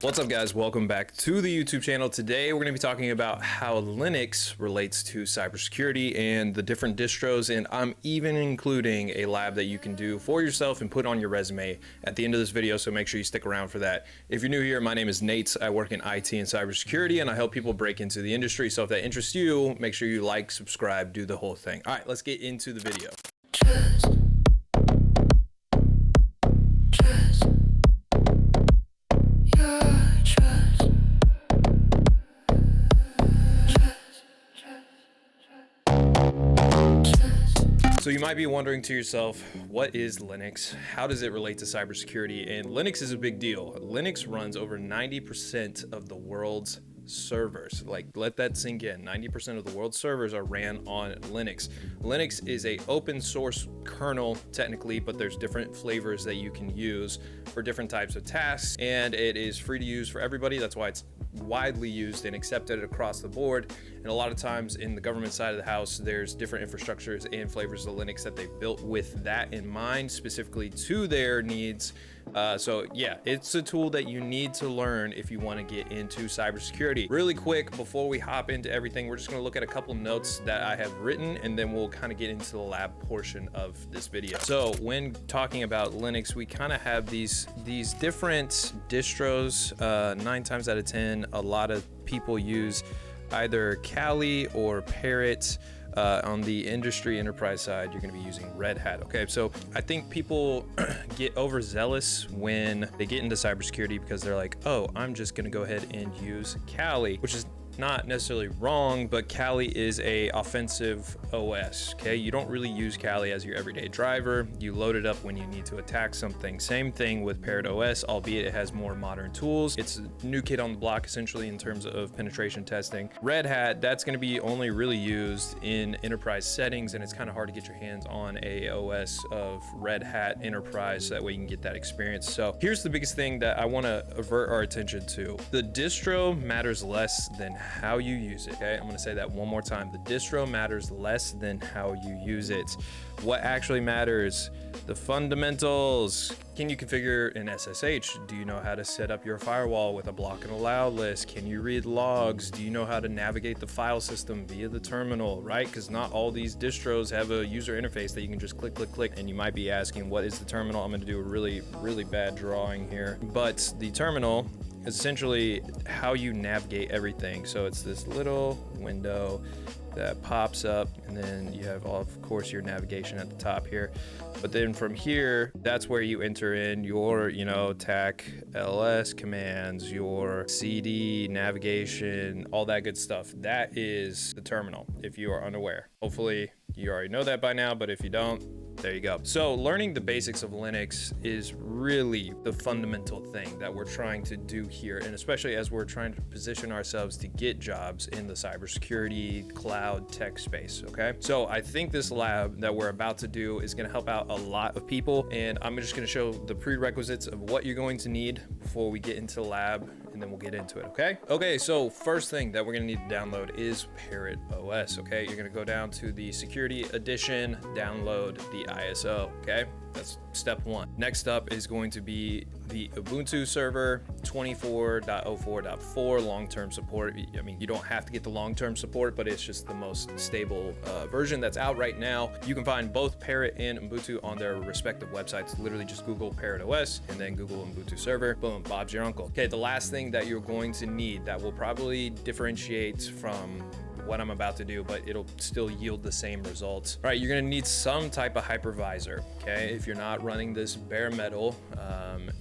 What's up guys, welcome back to the YouTube channel. Today we're going to be talking about how Linux relates to cybersecurity and the different distros, and I'm even including a lab that you can do for yourself and put on your resume at the end of this video, so make sure you stick around for that. If you're new here, my name is Nate. I work in IT and cybersecurity and I help people break into the industry, so if that interests you, make sure you like, subscribe, do the whole thing. Alright, let's get into the video. So you might be wondering to yourself, what is Linux? How does it relate to cybersecurity? And Linux is a big deal. Linux runs over 90% of the world's servers. Like, let that sink in. 90% of the world's servers are ran on Linux. Linux is a open source kernel technically, but there's different flavors that you can use for different types of tasks, and it is free to use for everybody. That's why it's widely used and accepted across the board. And a lot of times in the government side of the house, there's different infrastructures and flavors of Linux that they've built with that in mind, specifically to their needs. So yeah, it's a tool that you need to learn if you want to get into cybersecurity. Really quick, before we hop into everything, we're just going to look at a couple notes that I have written, and then we'll kind of get into the lab portion of this video. So when talking about Linux, we kind of have these different distros. 9 times out of 10, a lot of people use either Kali or Parrot. On the industry enterprise side, you're going to be using Red Hat. Okay, so I think people get overzealous when they get into cybersecurity because they're like, oh, I'm just going to go ahead and use Kali, which is not necessarily wrong, but Kali is a offensive OS. Okay, you don't really use Kali as your everyday driver. You load it up when you need to attack something. Same thing with Parrot OS, albeit it has more modern tools. It's a new kid on the block essentially in terms of penetration testing. Red Hat, that's going to be only really used in enterprise settings, and it's kind of hard to get your hands on a OS of Red Hat Enterprise, so that way you can get that experience. So here's the biggest thing that I want to avert our attention to. The distro matters less than how you use it. Okay, I'm going to say that one more time. The distro matters less than how you use it. What actually matters, the fundamentals. Can you configure an SSH? Do you know how to set up your firewall with a block and allow list? Can you read logs? Do you know how to navigate the file system via the terminal, right? Because not all these distros have a user interface that you can just click, click, click. And you might be asking, what is the terminal? I'm going to do a really, really bad drawing here. But the terminal is essentially how you navigate everything. So it's this little window that pops up, and then you have, of course, your navigation at the top here. But then from here, that's where you enter in your, TAC, LS commands, your CD, navigation, all that good stuff. That is the terminal, if you are unaware. Hopefully you already know that by now, but if you don't, there you go. So learning the basics of Linux is really the fundamental thing that we're trying to do here, and especially as we're trying to position ourselves to get jobs in the cybersecurity cloud tech space, okay? So I think this lab that we're about to do is gonna help out a lot of people, and I'm just gonna show the prerequisites of what you're going to need before we get into the lab, and then we'll get into it, okay? Okay, so first thing that we're gonna need to download is Parrot OS, okay? You're gonna go down to the security edition, download the ISO, okay? That's step one. Next up is going to be the Ubuntu server 24.04.4 long-term support. I mean, you don't have to get the long-term support, but it's just the most stable version that's out right now. You can find both Parrot and Ubuntu on their respective websites. Literally just Google Parrot OS and then Google Ubuntu server. Boom, Bob's your uncle. Okay, the last thing that you're going to need that will probably differentiate from what I'm about to do, but it'll still yield the same results. All right, you're gonna need some type of hypervisor, okay? If you're not running this bare metal,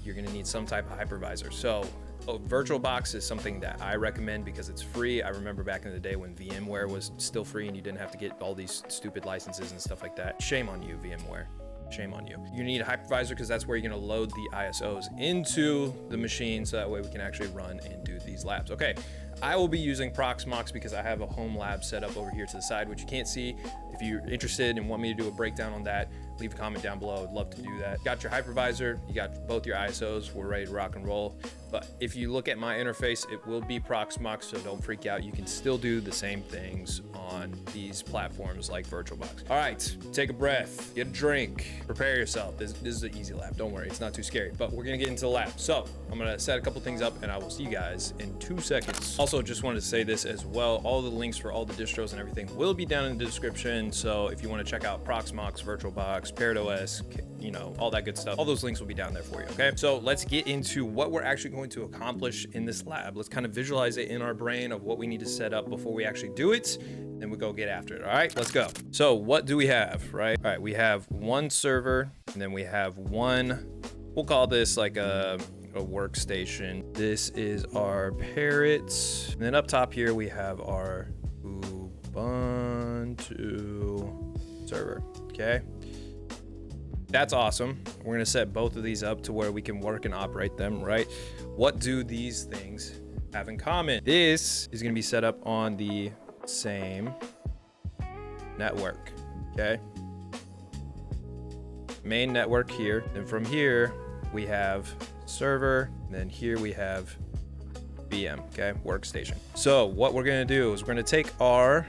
you're gonna need some type of hypervisor. So VirtualBox is something that I recommend because it's free. I remember back in the day when VMware was still free and you didn't have to get all these stupid licenses and stuff like that. Shame on you, VMware. Shame on you. You need a hypervisor because that's where you're going to load the ISOs into the machine, so that way we can actually run and do these labs. Okay, I will be using Proxmox because I have a home lab set up over here to the side, which you can't see. If you're interested and want me to do a breakdown on that, leave a comment down below. I'd love to do that. Got your hypervisor, you got both your ISOs, we're ready to rock and roll. But if you look at my interface, it will be Proxmox, so don't freak out. You can still do the same things on these platforms like VirtualBox. All right, take a breath, get a drink, prepare yourself. This is an easy lab, don't worry, it's not too scary, but we're gonna get into the lab. So I'm gonna set a couple things up and I will see you guys in 2 seconds. Also, just wanted to say this as well. All the links for all the distros and everything will be down in the description. So if you wanna check out Proxmox, VirtualBox, Parrot OS, you know, all that good stuff, all those links will be down there for you, okay? So let's get into what we're actually going to accomplish in this lab. Let's kind of visualize it in our brain of what we need to set up before we actually do it. Then we go get after it, all right? Let's go. So what do we have, right? All right, we have one server, and then we have one, we'll call this like a workstation. This is our Parrot. And then up top here, we have our Ubuntu server, okay? That's awesome. We're gonna set both of these up to where we can work and operate them, right? What do these things have in common? This is gonna be set up on the same network, okay? Main network here, and from here we have server, and then here we have VM, okay, workstation. So what we're gonna do is we're gonna take our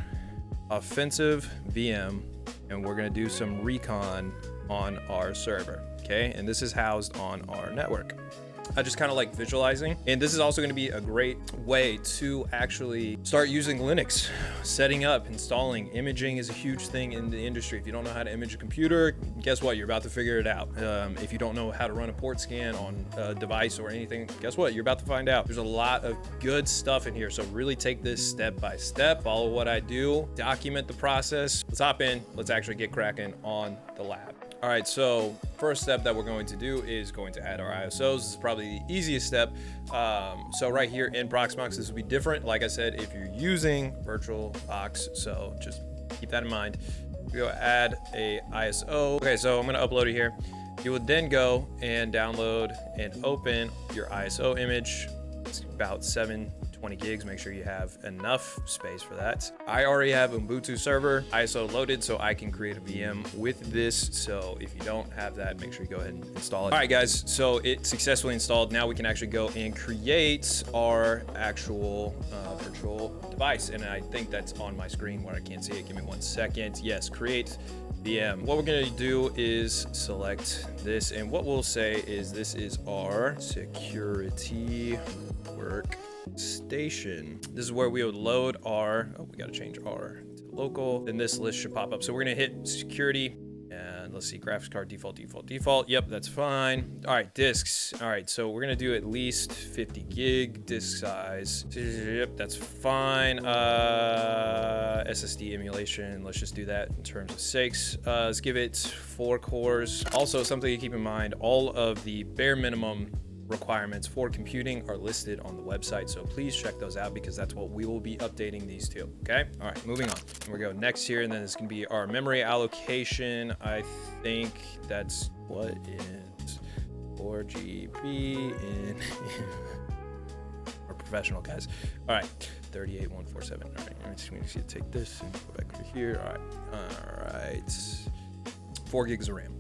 offensive VM and we're gonna do some recon on our server, okay? And this is housed on our network. I just kind of like visualizing. And this is also going to be a great way to actually start using Linux. Setting up, installing, imaging is a huge thing in the industry. If you don't know how to image a computer, guess what? You're about to figure it out. If you don't know how to run a port scan on a device or anything, guess what? You're about to find out. There's a lot of good stuff in here. So really take this step by step, follow what I do, document the process. Let's hop in. Let's actually get cracking on the lab. All right, so first step that we're going to do is going to add our ISOs. This is probably the easiest step. So right here in Proxmox, this will be different. Like I said, if you're using VirtualBox, so just keep that in mind. We go add a ISO. Okay, so I'm gonna upload it here. You would then go and download and open your ISO image. It's about 720 gigs. Make sure you have enough space for that. I already have Ubuntu server ISO loaded, so I can create a VM with this. So if you don't have that, make sure you go ahead and install it. All right, guys, so it's successfully installed. Now we can actually go and create our actual virtual device. And I think that's on my screen where I can't see it. Give me 1 second. Yes, create VM. What we're gonna do is select this, and what we'll say is this is our security workstation. This is where we would load our, oh, we gotta change our to local. Then this list should pop up. So we're gonna hit security, and let's see, graphics card default. Yep, that's fine. All right, disks. All right, so we're gonna do at least 50 gig disk size. Yep, that's fine. SSD emulation, let's just do that in terms of sakes. Let's give it 4 cores. Also, something to keep in mind, all of the bare minimum requirements for computing are listed on the website, so please check those out because that's what we will be updating these to, okay? All right, moving on. We go next here, and then it's gonna be our memory allocation. I think that's what is 4 GB in our professional guys. All right, 38147. All right, we just need to take this and go back over here. All right, 4 gigs of RAM.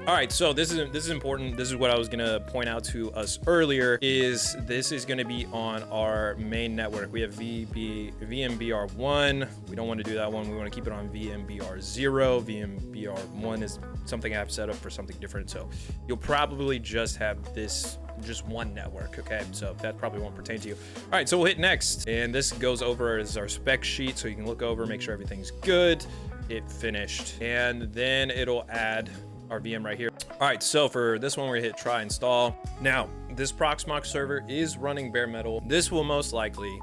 All right, so this is important. This is what I was gonna point out to us earlier, is this is gonna be on our main network. We have VMBR1. We don't want to do that one. We want to keep it on VMBR0. VMBR1 is something I've set up for something different. So you'll probably just have this, just one network, okay? So that probably won't pertain to you. All right, so we'll hit next. And this goes over as our spec sheet, so you can look over, make sure everything's good. Hit finished. And then it'll add our VM right here. All right, so for this one, we're gonna hit try install. Now, this Proxmox server is running bare metal. This will most likely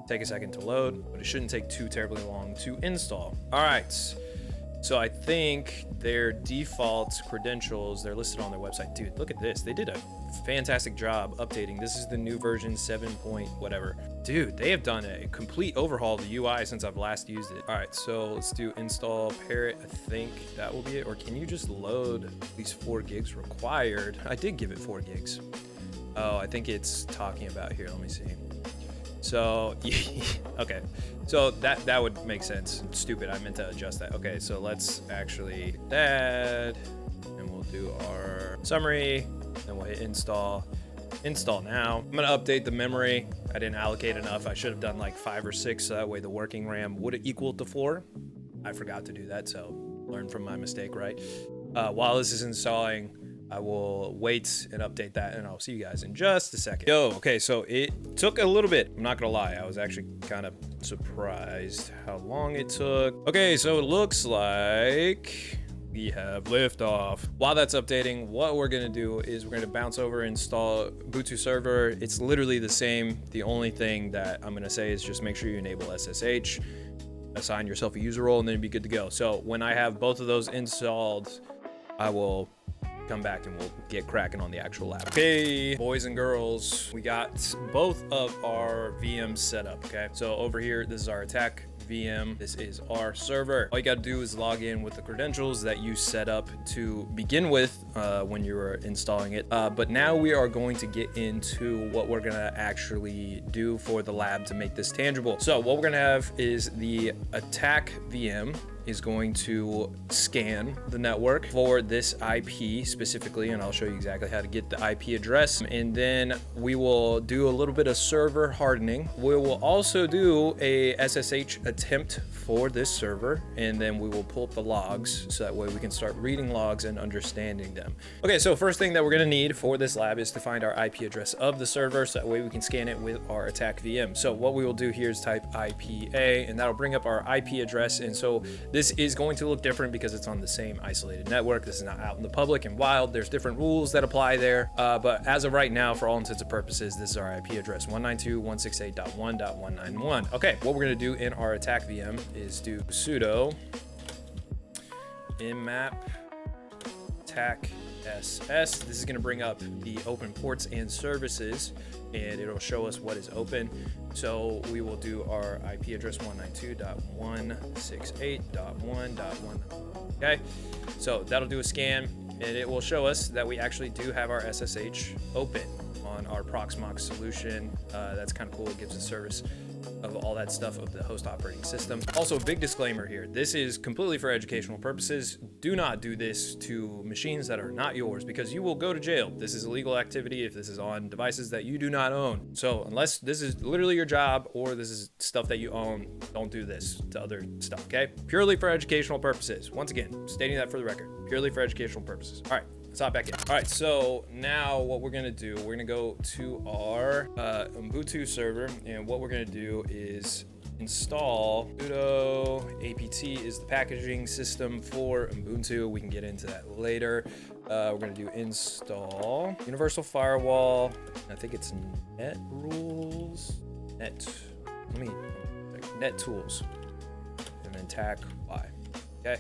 take a second to load, but it shouldn't take too terribly long to install. All right, so I think their default credentials, they're listed on their website. Dude, look at this. They did a fantastic job updating. This is the new version 7 point whatever. Dude, they have done a complete overhaul of the UI since I've last used it. All right, so let's do install Parrot. I think that will be it. Or can you just load at least 4 gigs required? I did give it 4 gigs. Oh, I think it's talking about here. Let me see. So, okay. So that would make sense. Stupid, I meant to adjust that. Okay, so let's actually that, and we'll do our summary, then we'll hit install. Install now. I'm gonna update the memory. I didn't allocate enough. I should have done like 5 or 6, so that way the working RAM would equal to 4. I forgot to do that, so learn from my mistake, right? While this is installing, I will wait and update that, and I'll see you guys in just a second. Okay, so it took a little bit. I'm not gonna lie, I was actually kind of surprised how long it took. Okay, so it looks like we have liftoff. While that's updating, what we're gonna do is we're gonna bounce over and install Ubuntu server. It's literally the same. The only thing that I'm gonna say is just make sure you enable SSH, assign yourself a user role, and then you'll be good to go. So when I have both of those installed, I will come back and we'll get cracking on the actual lab. Okay, boys and girls, we got both of our VMs set up, okay? So over here, this is our attack VM. This is our server. All you got to do is log in with the credentials that you set up to begin with when you were installing it. But now we are going to get into what we're going to actually do for the lab to make this tangible. So what we're going to have is the attack VM is going to scan the network for this IP specifically, and I'll show you exactly how to get the IP address. And then we will do a little bit of server hardening. We will also do a SSH attempt for this server, and then we will pull up the logs so that way we can start reading logs and understanding them. Okay, so first thing that we're gonna need for this lab is to find our IP address of the server so that way we can scan it with our attack VM. So what we will do here is type IPA, and that'll bring up our IP address. And so this is going to look different because it's on the same isolated network. This is not out in the public and wild. There's different rules that apply there. But as of right now, for all intents and purposes, this is our IP address, 192.168.1.191. Okay, what we're gonna do in our attack VM is do sudo mmap attack ss. This is gonna bring up the open ports and services, and it'll show us what is open. So we will do our IP address 192.168.1.1. Okay, so that'll do a scan, and it will show us that we actually do have our SSH open on our Proxmox solution. That's kind of cool. It gives us service of all that stuff of the host operating system. Also, big disclaimer here. This is completely for educational purposes. Do not do this to machines that are not yours because you will go to jail. This is illegal activity if this is on devices that you do not own. So unless this is literally your job or this is stuff that you own, don't do this to other stuff, okay? Purely for educational purposes. Once again, stating that for the record, purely for educational purposes. All right. Let's hop back in. All right, so now what we're gonna do, we're gonna go to our Ubuntu server, and what we're gonna do is install sudo apt is the packaging system for Ubuntu. We can get into that later. We're gonna do install universal firewall. I think it's net rules, net tools, and then tac y. Okay.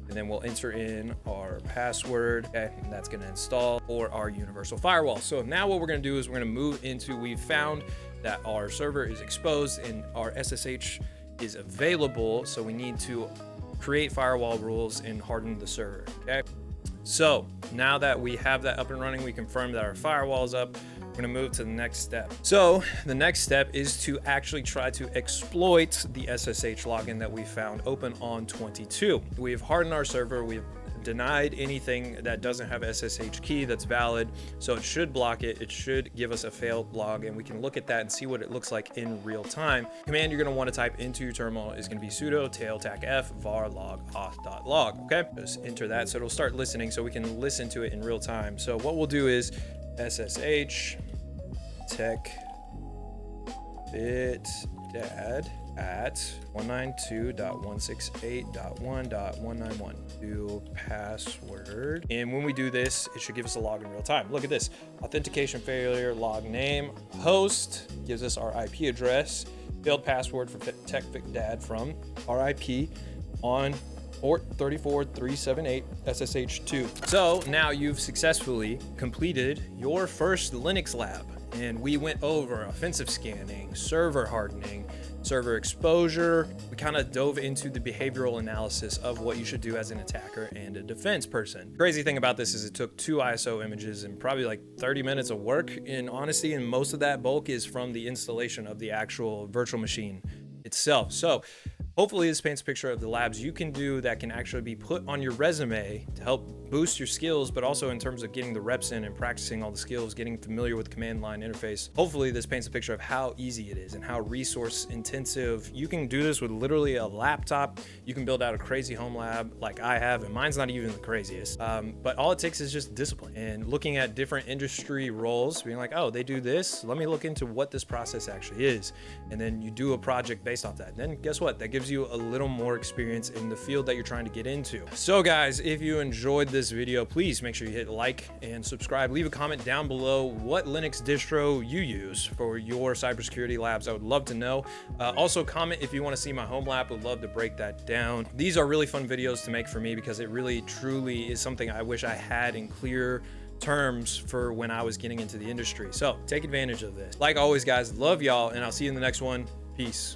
And then we'll enter in our password, okay, and that's gonna install for our universal firewall. So now what we're gonna do is we're gonna move into, we've found that our server is exposed and our SSH is available, so we need to create firewall rules and harden the server, okay? So now that we have that up and running, we confirm that our firewall is up. We're gonna move to the next step. So the next step is to actually try to exploit the SSH login that we found open on 22. We've hardened our server. We've denied anything that doesn't have SSH key that's valid. So it should block it. It should give us a failed log, and we can look at that and see what it looks like in real time. Command you're gonna wanna type into your terminal is gonna be sudo tail tacf var log auth.log, okay? Just enter that so it'll start listening so we can listen to it in real time. So what we'll do is SSH tech bit dad at 192.168.1.191. Do password. And when we do this, it should give us a log in real time. Look at this. Authentication failure, log name, host gives us our IP address, failed password for techbitdad from our IP on port 34378 SSH2. So now you've successfully completed your first Linux lab. And we went over offensive scanning, server hardening, server exposure. We kind of dove into the behavioral analysis of what you should do as an attacker and a defense person. Crazy thing about this is it took 2 ISO images and probably like 30 minutes of work in honesty, and most of that bulk is from the installation of the actual virtual machine itself. So hopefully this paints a picture of the labs you can do that can actually be put on your resume to help boost your skills, but also in terms of getting the reps in and practicing all the skills, getting familiar with the command line interface. Hopefully this paints a picture of how easy it is and how resource intensive. You can do this with literally a laptop. You can build out a crazy home lab like I have, and mine's not even the craziest. But all it takes is just discipline and looking at different industry roles, being like, oh, they do this. Let me look into what this process actually is. And then you do a project based off that. And then guess what? That gives you a little more experience in the field that you're trying to get into. So guys, if you enjoyed this video, please make sure you hit like and subscribe. Leave a comment down below what Linux distro you use for your cybersecurity labs. I would love to know. Also comment if you want to see my home lab. Would love to break that down. These are really fun videos to make for me because it really truly is something I wish I had in clear terms for when I was getting into the industry. So take advantage of this. Like always guys, love y'all, and I'll see you in the next one. Peace.